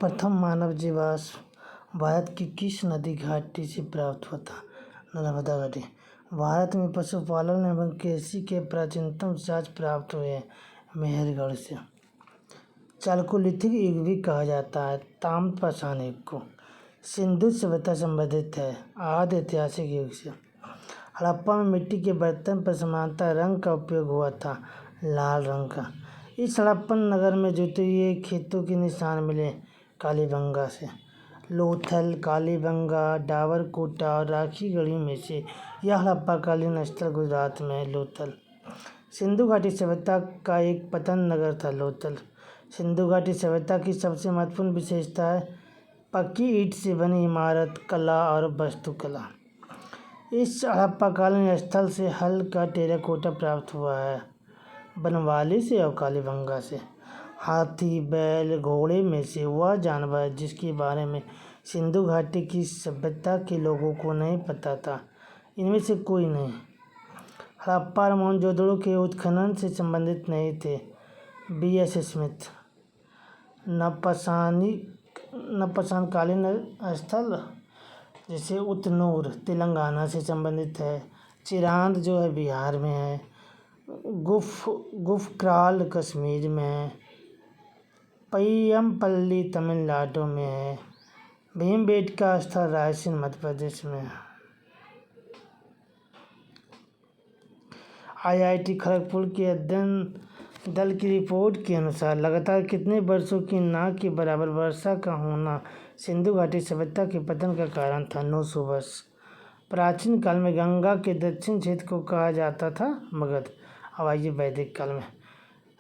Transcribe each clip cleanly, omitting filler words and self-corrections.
प्रथम मानव जीवाश्म भारत की किस नदी घाटी से प्राप्त हुआ था? नर्मदा घाटी। भारत में पशुपालन एवं कृषि के प्राचीनतम साक्ष्य प्राप्त हुए हैं मेहरगढ़ से। चालकोलिथिक युग भी कहा जाता है ताम्रपाषाण युग को। सिंधु सभ्यता संबंधित है आदि ऐतिहासिक युग से। हड़प्पा में मिट्टी के बर्तन पर समानता रंग का उपयोग हुआ था, लाल रंग का। इस हड़प्पन नगर में जुते हुए खेतों के निशान मिले कालीबंगा से। लोथल, कालीबंगा, डाबरकोटा और राखीगढ़ी में से यह हड़प्पाकालीन स्थल गुजरात में है। लोथल सिंधु घाटी सभ्यता का एक पतन नगर था। लोथल सिंधु घाटी सभ्यता की सबसे महत्वपूर्ण विशेषता है पक्की ईंट से बनी इमारत कला और वास्तुकला। इस हड़प्पाकालीन स्थल से हल्का टेराकोटा प्राप्त हुआ है बनवाली से और कालीबंगा से। हाथी, बैल, घोड़े में से वह जानवर जिसके बारे में सिंधु घाटी की सभ्यता के लोगों को नहीं पता था, इनमें से कोई नहीं। हड़प्पा और मोहनजोदड़ो के उत्खनन से संबंधित नहीं थे। B.S. स्मिथ। नवपाषाणकालीन स्थल जैसे उतनूर तेलंगाना से संबंधित है। चिरांद जो है बिहार में है। गुफक्राल कश्मीर में है। पय्यमपल्ली तमिलनाडु में है। भीमबेटका स्थल रायसेन मध्य प्रदेश में है। IIT खड़गपुर के अध्ययन दल की रिपोर्ट के अनुसार लगातार कितने वर्षों की ना के बराबर वर्षा का होना सिंधु घाटी सभ्यता के पतन का कारण था? 900 वर्ष। प्राचीन काल में गंगा के दक्षिण क्षेत्र को कहा जाता था मगध। अब आइए वैदिक काल में।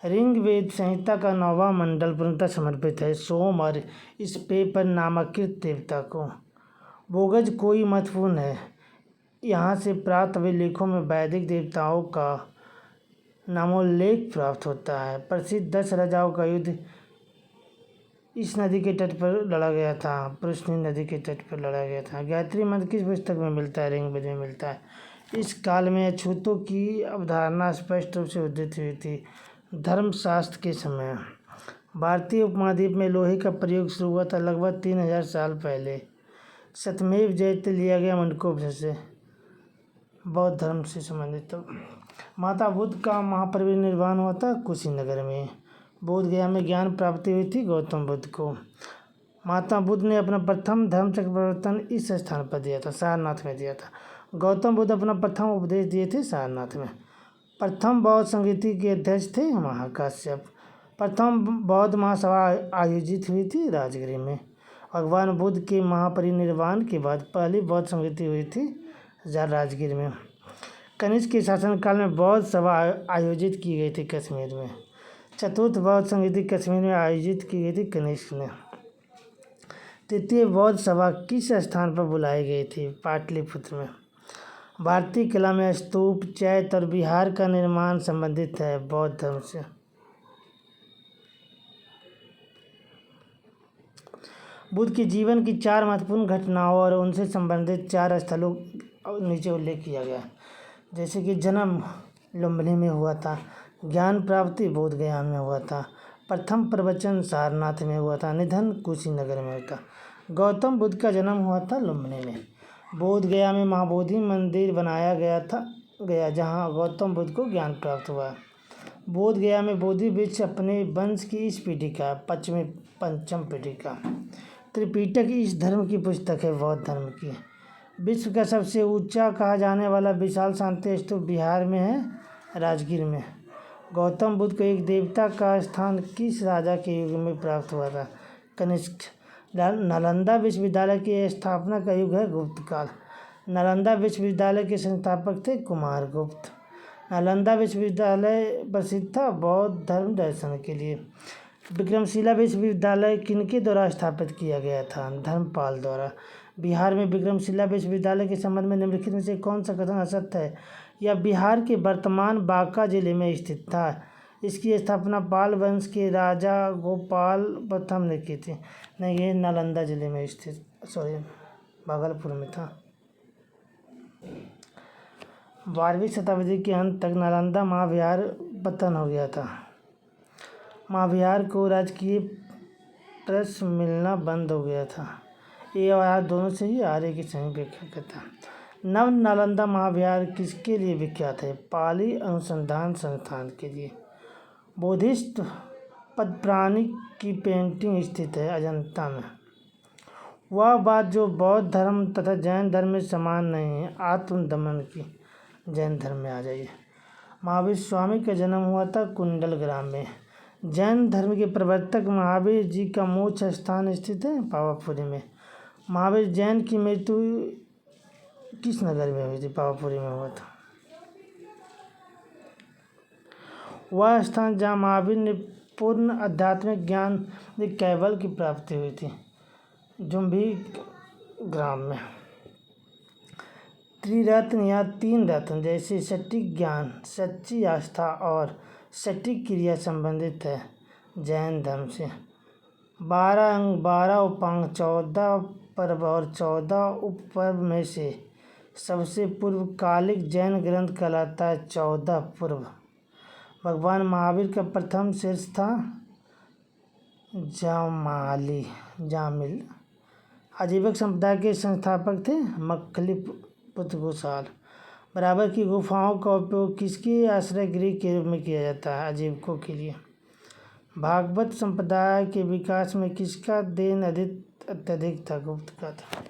ऋग्वेद संहिता का 9वां मंडल पूर्णतः समर्पित है सोम और इस पे पर नामांकित देवता को। बोगज कोई महत्वपूर्ण है। यहाँ से प्राप्त अभिलेखों में वैदिक देवताओं का नामोल्लेख प्राप्त होता है। प्रसिद्ध 10 राजाओं का युद्ध इस नदी के तट पर लड़ा गया था। पुरुषनी नदी के तट पर लड़ा गया था। गायत्री मंत्र किस पुस्तक में मिलता है? ऋग्वेद में मिलता है। इस काल में अछूतों की अवधारणा स्पष्ट रूप से उदित हुई थी धर्मशास्त्र के समय। भारतीय उपमहाद्वीप में लोहे का प्रयोग शुरू हुआ था लगभग 3000 साल पहले। सत्यमेव जयते लिया गया मुंडकोपनिषद से। बौद्ध धर्म से संबंधित तो माता बुद्ध का महापरिनिर्वाण हुआ था कुशीनगर में। बोध गया में ज्ञान प्राप्ति हुई थी गौतम बुद्ध को। महात्मा बुद्ध ने अपना प्रथम धर्म चक्र प्रवर्तन इस स्थान पर दिया था, सारनाथ में दिया था। गौतम बुद्ध अपना प्रथम उपदेश दिए थे सारनाथ में। प्रथम बौद्ध संगीति के अध्यक्ष थे महाकाश्यप। प्रथम बौद्ध महासभा आयोजित हुई थी राजगीर में। भगवान बुद्ध के महापरिनिर्वाण के बाद पहली बौद्ध संगीति हुई थी राजगीर में। कनिष्क के शासनकाल में बौद्ध सभा आयोजित की गई थी कश्मीर में। चतुर्थ बौद्ध संगीति कश्मीर में आयोजित की गई थी कनिष्क ने। तृतीय बौद्ध सभा किस स्थान पर बुलाई गई थी? पाटलिपुत्र में। भारतीय कला में स्तूप, चैत्य और विहार का निर्माण संबंधित है बौद्ध धर्म से। बुद्ध के जीवन की 4 महत्वपूर्ण घटनाओं और उनसे संबंधित 4 स्थलों नीचे उल्लेख किया गया, जैसे कि जन्म लुम्बिनी में हुआ था, ज्ञान प्राप्ति बोध गया में हुआ था, प्रथम प्रवचन सारनाथ में हुआ था, निधन कुशीनगर में हुआ था। गौतम बुद्ध का जन्म हुआ था लुम्बिनी में। बोध गया में महाबोधि मंदिर बनाया गया जहाँ गौतम बुद्ध को ज्ञान प्राप्त हुआ। बोध गया में बोधि वृक्ष अपने वंश की इस पीढ़ी का पंचम पीढ़ी का। त्रिपिटक इस धर्म की पुस्तक है बौद्ध धर्म की। विश्व का सबसे ऊंचा कहा जाने वाला विशाल शांति स्तूप बिहार में है राजगीर में। गौतम बुद्ध को एक देवता का स्थान किस राजा के युग में प्राप्त हुआ था? कनिष्क। नालंदा विश्वविद्यालय की स्थापना का युग है गुप्त काल। नालंदा विश्वविद्यालय के संस्थापक थे कुमारगुप्त। नालंदा विश्वविद्यालय प्रसिद्ध था बौद्ध धर्म दर्शन के लिए। विक्रमशिला विश्वविद्यालय किनके द्वारा स्थापित किया गया था? धर्मपाल द्वारा। बिहार में विक्रमशिला विश्वविद्यालय के संबंध में निम्नलिखित में से कौन सा कथन असत्य है? यह बिहार के वर्तमान बांका जिले में स्थित था। इसकी स्थापना पाल वंश के राजा गोपाल प्रथम ने की थी। नहीं, ये नालंदा जिले में स्थित भागलपुर में था। 12वीं शताब्दी के अंत तक नालंदा महाविहार पतन हो गया था। महाविहार को राजकीय ट्रस्ट मिलना बंद हो गया था। ए और आर दोनों से ही आर्य की सही व्याख्या करता है। नव नालंदा महाविहार किसके लिए विख्यात है? पाली अनुसंधान संस्थान के लिए। बुद्धिस्ट पद्मपाणि की पेंटिंग स्थित है अजंता में। वह बात जो बौद्ध धर्म तथा जैन धर्म में समान नहीं है, आत्मदमन की। जैन धर्म में आ जाइए। महावीर स्वामी का जन्म हुआ था कुंडल ग्राम में। जैन धर्म के प्रवर्तक महावीर जी का मोक्ष स्थान स्थित है पावापुरी में। महावीर जैन की मृत्यु किस नगर में हुई थी? पावापुरी में हुआ था। वह स्थान जहाँ महावीर ने पूर्ण आध्यात्मिक ज्ञान कैवल्य की प्राप्ति हुई थी, जुम्भी ग्राम में। त्रिरत्न या तीन रत्न जैसे सटीक ज्ञान, सच्ची आस्था और सटीक क्रिया संबंधित है जैन धर्म से। 12 अंग, 12 उपांग, 14 पर्व और 14 उपपर्व में से सबसे पूर्वकालिक जैन ग्रंथ कहलाता है 14 पूर्व। भगवान महावीर का प्रथम शीर्ष था जामिल। आजीवक संप्रदाय के संस्थापक थे मक्खली पुत्र गोसाल। बराबर की गुफाओं का उपयोग किसके आश्रय गृह के रूप में किया जाता है? आजीवकों के लिए। भागवत संप्रदाय के विकास में किसका देन अत्यधिक था? गुप्त का था।